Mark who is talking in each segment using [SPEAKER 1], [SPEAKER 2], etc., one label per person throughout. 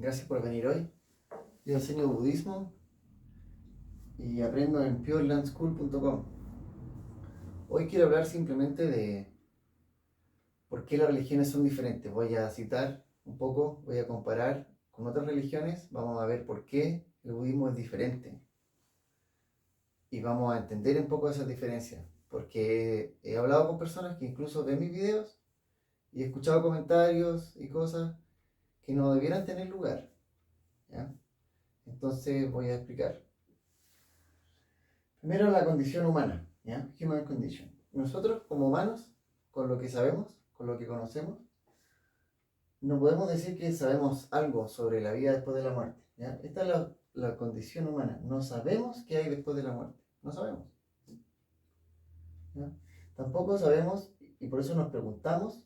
[SPEAKER 1] Gracias por venir hoy. Yo enseño budismo y aprendo en purelandschool.com. Hoy quiero hablar simplemente de por qué las religiones son diferentes. Voy a citar un poco, voy a comparar con otras religiones, vamos a ver por qué el budismo es diferente y vamos a entender un poco esas diferencias, porque he hablado con personas que incluso ven mis videos y he escuchado comentarios y cosas que no debieran tener lugar, ¿ya? Entonces voy a explicar. Primero la condición humana, ¿ya? Human condition. Nosotros como humanos, con lo que sabemos, con lo que conocemos, no podemos decir que sabemos algo sobre la vida después de la muerte, ¿ya? Esta es la condición humana. No sabemos qué hay después de la muerte. No sabemos, ¿ya? Tampoco sabemos, y por eso nos preguntamos,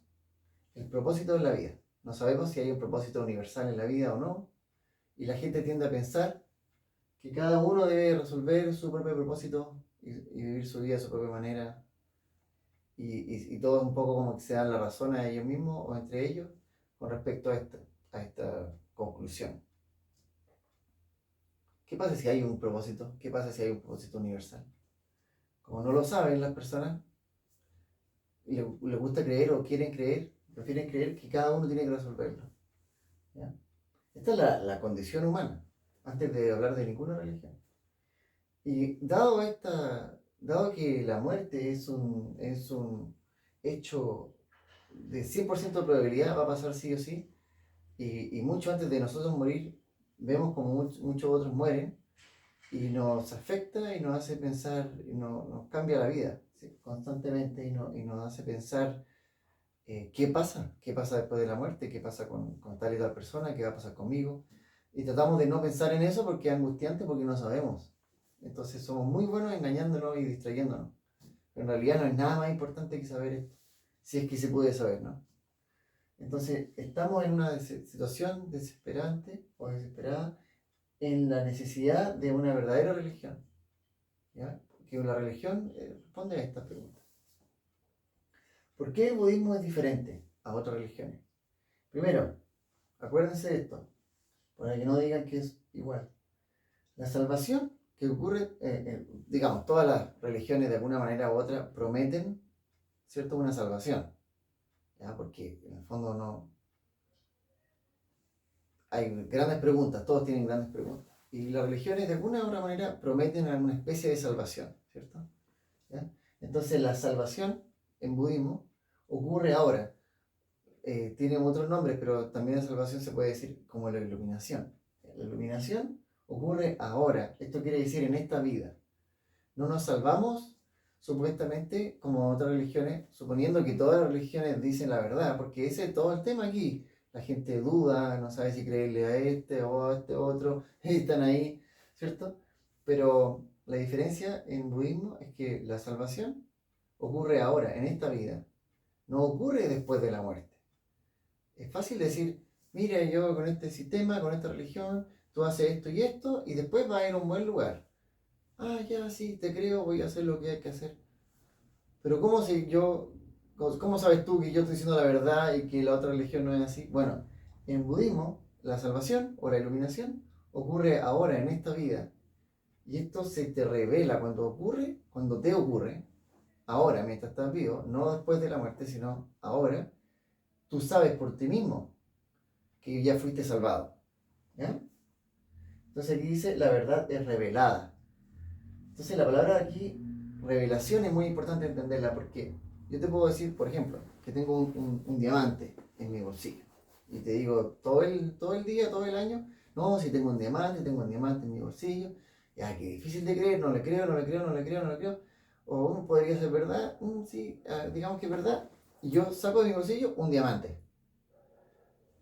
[SPEAKER 1] el propósito de la vida. No sabemos si hay un propósito universal en la vida o no. Y la gente tiende a pensar que cada uno debe resolver su propio propósito y vivir su vida a su propia manera. Y todo es un poco como que se dan la razón a ellos mismos o entre ellos con respecto a esta conclusión. ¿Qué pasa si hay un propósito? ¿Qué pasa si hay un propósito universal? Como no lo saben las personas, les gusta creer o quieren creer, prefieren creer que cada uno tiene que resolverlo, ¿ya? Esta es la condición humana, antes de hablar de ninguna religión. Y dado que la muerte es un hecho de 100% de probabilidad, va a pasar sí o sí, y mucho antes de nosotros morir, vemos como muchos otros mueren, y nos afecta y nos hace pensar, y nos cambia la vida, ¿sí? Constantemente, y nos hace pensar qué pasa después de la muerte, qué pasa con tal y tal persona, qué va a pasar conmigo. Y tratamos de no pensar en eso porque es angustiante, porque no sabemos. Entonces somos muy buenos engañándonos y distrayéndonos. Pero en realidad no es nada más importante que saber esto, si es que se puede saber, ¿no? Entonces estamos en una situación desesperante o desesperada en la necesidad de una verdadera religión, ¿ya? Porque la religión responde a estas preguntas. ¿Por qué el budismo es diferente a otras religiones? Primero, acuérdense de esto, para que no digan que es igual. La salvación que ocurre, digamos, todas las religiones de alguna manera u otra prometen, ¿cierto?, una salvación, ¿ya? Porque en el fondo no, hay grandes preguntas, todos tienen grandes preguntas. Y las religiones de alguna u otra manera prometen alguna especie de salvación, ¿cierto? ¿Ya? Entonces la salvación en budismo ocurre ahora. Tiene otros nombres, pero también la salvación se puede decir como la iluminación. La iluminación ocurre ahora, esto quiere decir en esta vida. No nos salvamos supuestamente como otras religiones, suponiendo que todas las religiones dicen la verdad, porque ese es todo el tema aquí. La gente duda, no sabe si creerle a este o a este otro, y están ahí, ¿cierto? Pero la diferencia en budismo es que la salvación ocurre ahora, en esta vida, no ocurre después de la muerte. Es fácil decir, mira, yo con este sistema, con esta religión, tú haces esto y después vas a ir a un buen lugar. Ah, ya, sí, te creo, voy a hacer lo que hay que hacer. Pero ¿cómo sabes tú que yo estoy diciendo la verdad y que la otra religión no es así? Bueno, en budismo, la salvación o la iluminación ocurre ahora, en esta vida. Y esto se te revela cuando te ocurre, ahora, mientras estás vivo, no después de la muerte, sino ahora, tú sabes por ti mismo que ya fuiste salvado, ¿ya? Entonces aquí dice, la verdad es revelada. Entonces la palabra aquí, revelación, es muy importante entenderla porque yo te puedo decir, por ejemplo, que tengo un diamante en mi bolsillo. Y te digo todo el día, todo el año, no, si tengo un diamante en mi bolsillo. Ya, qué difícil de creer, no le creo, no le creo, no le creo, no le creo. O podría ser verdad, sí, digamos que es verdad. Y yo saco de mi bolsillo un diamante.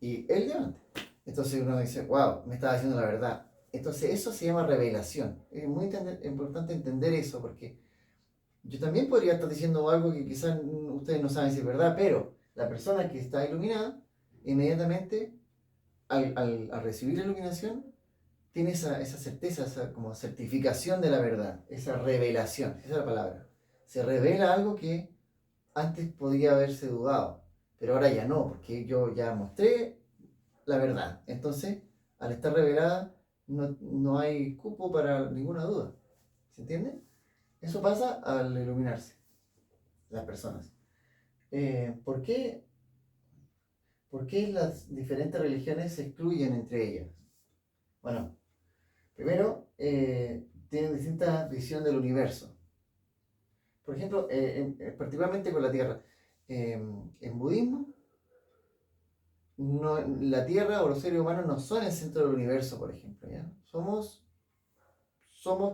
[SPEAKER 1] Y el diamante. Entonces uno dice, wow, me estaba diciendo la verdad. Entonces eso se llama revelación. Es muy importante entender eso porque yo también podría estar diciendo algo que quizás ustedes no saben si es verdad, pero la persona que está iluminada, inmediatamente al recibir la iluminación, tiene esa certeza, esa como certificación de la verdad, esa revelación, esa es la palabra. Se revela algo que antes podía haberse dudado, pero ahora ya no, porque yo ya mostré la verdad. Entonces, al estar revelada, no hay cupo para ninguna duda. ¿Se entiende? Eso pasa al iluminarse las personas. ¿Por qué? ¿Por qué las diferentes religiones se excluyen entre ellas? Bueno, primero, tienen distintas visión del universo. Por ejemplo, particularmente con la Tierra. En budismo, la Tierra o los seres humanos no son el centro del universo, por ejemplo. ¿Ya? Somos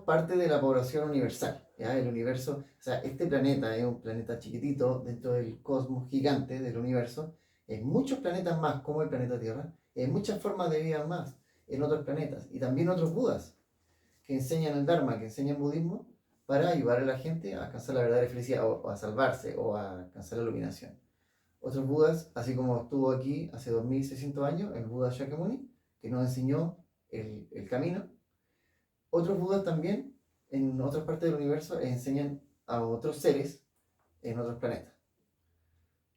[SPEAKER 1] parte de la población universal. ¿Ya? El universo, o sea, este planeta es un planeta chiquitito dentro del cosmos gigante del universo. Hay muchos planetas más como el planeta Tierra. Hay muchas formas de vida más en otros planetas. Y también otros budas que enseñan el Dharma, que enseñan budismo, para ayudar a la gente a alcanzar la verdadera felicidad, o a salvarse, o a alcanzar la iluminación. Otros budas, así como estuvo aquí hace 2600 años, el Buda Shakyamuni, que nos enseñó el camino. Otros budas también, en otras partes del universo, enseñan a otros seres en otros planetas.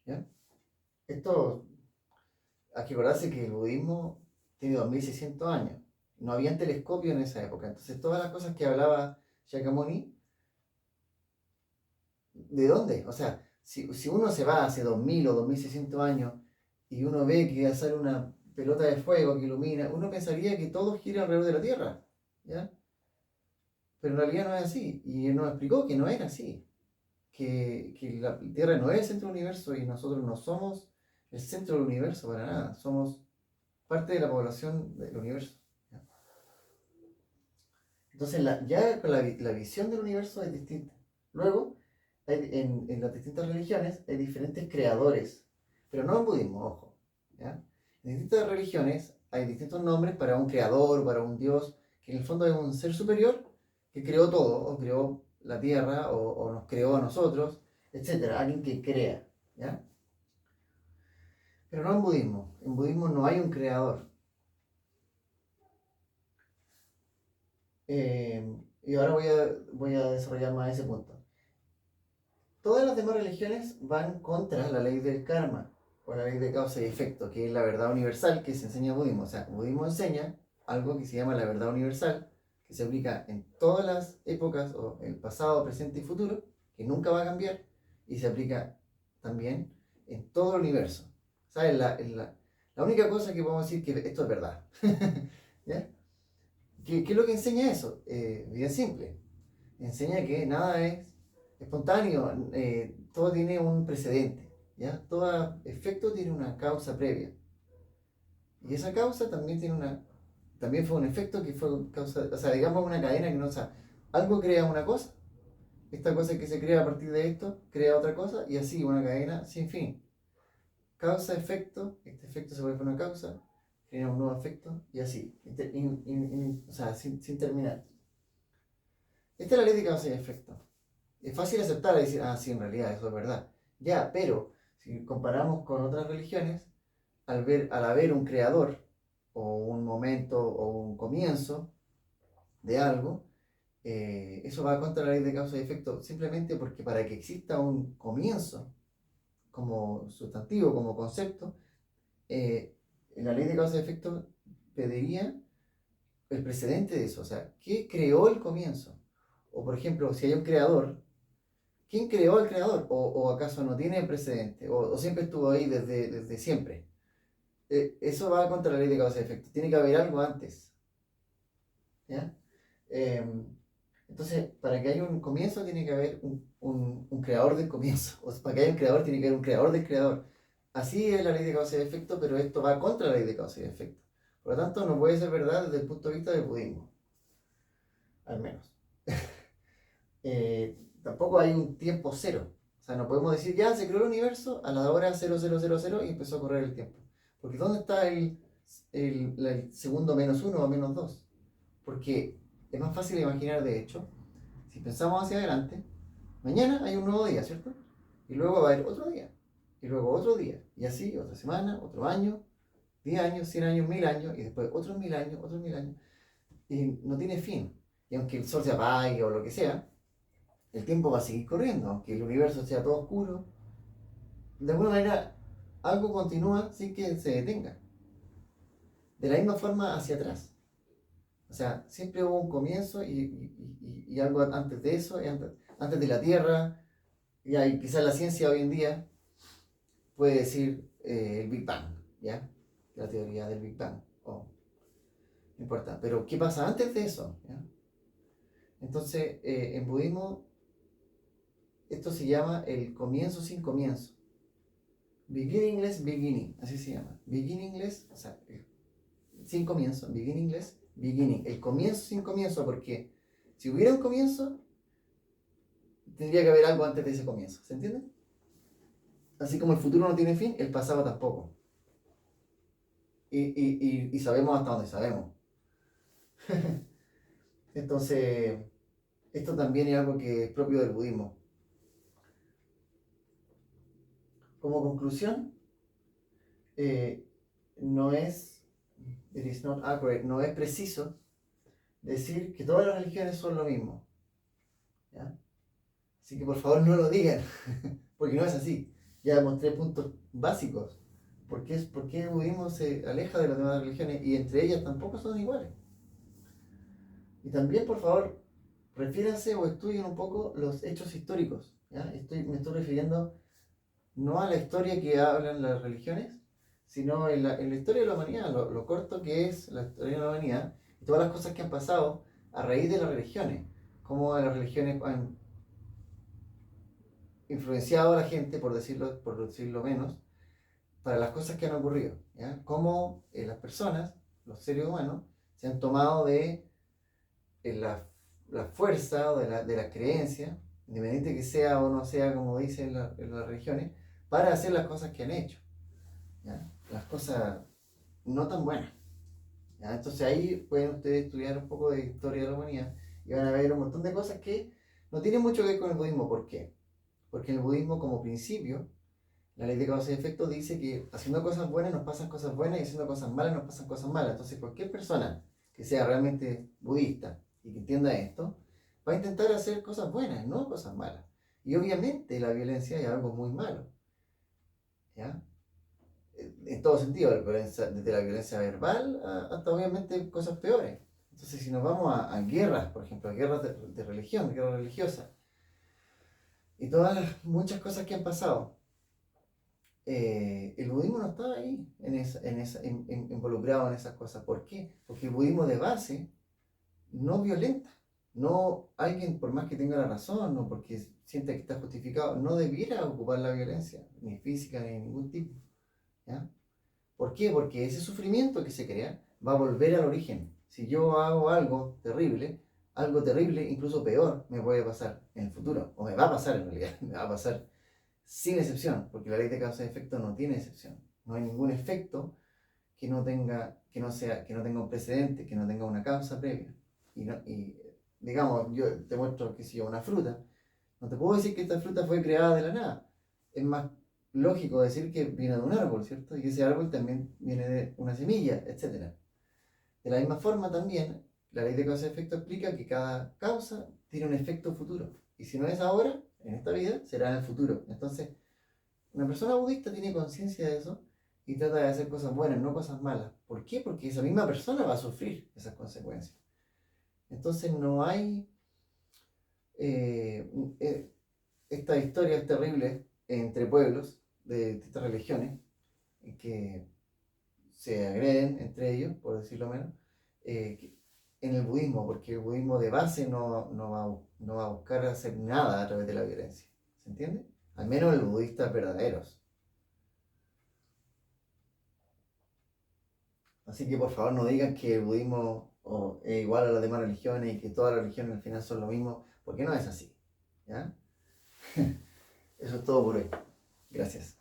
[SPEAKER 1] ¿Ya? Esto, hay que acordarse que el budismo tiene 2600 años. No había telescopio en esa época. Entonces, todas las cosas que hablaba Shakyamuni, ¿de dónde? O sea, si uno se va hace 2000 o 2600 años y uno ve que sale una pelota de fuego que ilumina, uno pensaría que todo gira alrededor de la Tierra, ¿ya? Pero en realidad no es así. Y él nos explicó que no era así. Que la Tierra no es el centro del universo y nosotros no somos el centro del universo para nada. Somos parte de la población del universo. ¿Ya? Entonces, ya con la visión del universo es distinta. Luego, en las distintas religiones hay diferentes creadores, pero no en budismo, ojo. ¿Ya? En distintas religiones hay distintos nombres para un creador, para un dios, que en el fondo es un ser superior que creó todo, o creó la tierra, o nos creó a nosotros, etcétera. Alguien que crea. ¿Ya? Pero no en budismo. En budismo no hay un creador. Y ahora voy a desarrollar más ese punto. Todas las demás religiones van contra la ley del karma, o la ley de causa y efecto, que es la verdad universal que se enseña en budismo. O sea, budismo enseña algo que se llama la verdad universal, que se aplica en todas las épocas, o el pasado, presente y futuro, que nunca va a cambiar, y se aplica también en todo el universo. ¿Sabes? La única cosa que podemos decir que esto es verdad. ¿Ya? ¿Qué es lo que enseña eso? Bien simple. Enseña que nada es espontáneo, todo tiene un precedente, ¿ya? Todo efecto tiene una causa previa. Y esa causa también fue un efecto que fue causa, o sea, digamos una cadena que no, o sea, algo crea una cosa, esta cosa que se crea a partir de esto crea otra cosa, y así una cadena sin fin. Causa, efecto, este efecto se vuelve una causa, crea un nuevo efecto, y así, o sea, sin terminar. Esta es la ley de causa y efecto. Es fácil aceptar y decir, ah, sí, en realidad eso es verdad. Ya, pero si comparamos con otras religiones, al haber un creador, o un momento, o un comienzo de algo, eso va contra la ley de causa y efecto, simplemente porque para que exista un comienzo, como sustantivo, como concepto, la ley de causa y efecto pediría el precedente de eso, o sea, ¿qué creó el comienzo? O por ejemplo, si hay un creador, ¿quién creó al creador? ¿O acaso no tiene precedente? ¿O siempre estuvo ahí desde siempre? Eso va contra la ley de causa y efecto. Tiene que haber algo antes. ¿Ya? Eh, entonces, para que haya un comienzo, tiene que haber un creador del comienzo. O sea, para que haya un creador, tiene que haber un creador del creador. Así es la ley de causa y efecto, pero esto va contra la ley de causa y efecto. Por lo tanto, no puede ser verdad desde el punto de vista del budismo. Al menos. Tampoco hay un tiempo cero. O sea, no podemos decir, ya se creó el universo a la hora 0000 y empezó a correr el tiempo. Porque ¿dónde está el segundo menos uno o menos dos? Porque es más fácil imaginar, de hecho, si pensamos hacia adelante, mañana hay un nuevo día, ¿cierto? Y luego va a haber otro día. Y luego otro día. Y así, otra semana, otro año, 10 años, 100 años, 1000 años, y después otros 1000 años, otros 1000 años. Y no tiene fin. Y aunque el sol se apague o lo que sea, el tiempo va a seguir corriendo, aunque el universo sea todo oscuro. De alguna manera, algo continúa sin que se detenga. de la misma forma hacia atrás. O sea, siempre hubo un comienzo y algo antes de eso, y antes de la Tierra, y quizás la ciencia hoy en día puede decir el Big Bang, ¿ya? La teoría del Big Bang, no importa. Pero, ¿qué pasa antes de eso? ¿Ya? Entonces, en budismo, esto se llama el comienzo sin comienzo. Beginningless beginning, así se llama. Beginningless, o sea, sin comienzo, beginningless beginning. El comienzo sin comienzo, porque si hubiera un comienzo, tendría que haber algo antes de ese comienzo. ¿Se entiende? Así como el futuro no tiene fin, el pasado tampoco. Y sabemos hasta dónde sabemos. Entonces, esto también es algo que es propio del budismo. Como conclusión, no es, it is not accurate, no es preciso decir que todas las religiones son lo mismo. ¿Ya? Así que por favor no lo digan, porque no es así. Ya demostré puntos básicos. ¿Por qué el budismo se aleja de las demás religiones y entre ellas tampoco son iguales? Y también, por favor, refiéranse o estudien un poco los hechos históricos. ¿Ya? Me estoy refiriendo no a la historia que hablan las religiones, sino en la historia de la humanidad, lo corto que es la historia de la humanidad y todas las cosas que han pasado a raíz de las religiones. Cómo las religiones han influenciado a la gente, por decirlo menos, para las cosas que han ocurrido. ¿Ya? Cómo las personas, los seres humanos, se han tomado de la fuerza o de la creencia, independiente que sea o no sea como dicen en las religiones, para hacer las cosas que han hecho. ¿Ya? Las cosas no tan buenas. ¿Ya? Entonces ahí pueden ustedes estudiar un poco de historia de la humanidad y van a ver un montón de cosas que no tienen mucho que ver con el budismo. ¿Por qué? Porque en el budismo como principio, la ley de causa y efecto dice que haciendo cosas buenas nos pasan cosas buenas y haciendo cosas malas nos pasan cosas malas. Entonces cualquier persona que sea realmente budista y que entienda esto, va a intentar hacer cosas buenas, no cosas malas. Y obviamente la violencia es algo muy malo. ¿Ya? En todo sentido, desde la violencia verbal hasta obviamente cosas peores. Entonces, si nos vamos a guerras, por ejemplo, a guerras de religión, guerras religiosas, y todas muchas cosas que han pasado, el budismo no estaba ahí involucrado en esas cosas. ¿Por qué? Porque el budismo de base no violenta. No, alguien, por más que tenga la razón o porque sienta que está justificado, no debiera ocupar la violencia, ni física ni de ningún tipo. ¿Ya? ¿Por qué? Porque ese sufrimiento que se crea va a volver al origen. Si yo hago algo terrible, incluso peor, me puede pasar en el futuro. O me va a pasar en realidad, me va a pasar sin excepción, porque la ley de causa y efecto no tiene excepción. No hay ningún efecto que no tenga un precedente, que no tenga una causa previa. Y digamos, yo te muestro que si yo una fruta, no te puedo decir que esta fruta fue creada de la nada. Es más lógico decir que viene de un árbol, ¿cierto? Y ese árbol también viene de una semilla, etc. De la misma forma también, la ley de causa y efecto explica que cada causa tiene un efecto futuro. Y si no es ahora, en esta vida, será en el futuro. Entonces, una persona budista tiene conciencia de eso y trata de hacer cosas buenas, no cosas malas. ¿Por qué? Porque esa misma persona va a sufrir esas consecuencias. Entonces no hay estas historias terribles entre pueblos de distintas religiones que se agreden entre ellos, por decirlo menos, en el budismo, porque el budismo de base no va a buscar hacer nada a través de la violencia. ¿Se entiende? Al menos los budistas verdaderos. Así que por favor no digan que el budismo es igual a las demás religiones y que todas las religiones al final son lo mismo, porque no es así. ¿Ya? Eso es todo por hoy. Gracias.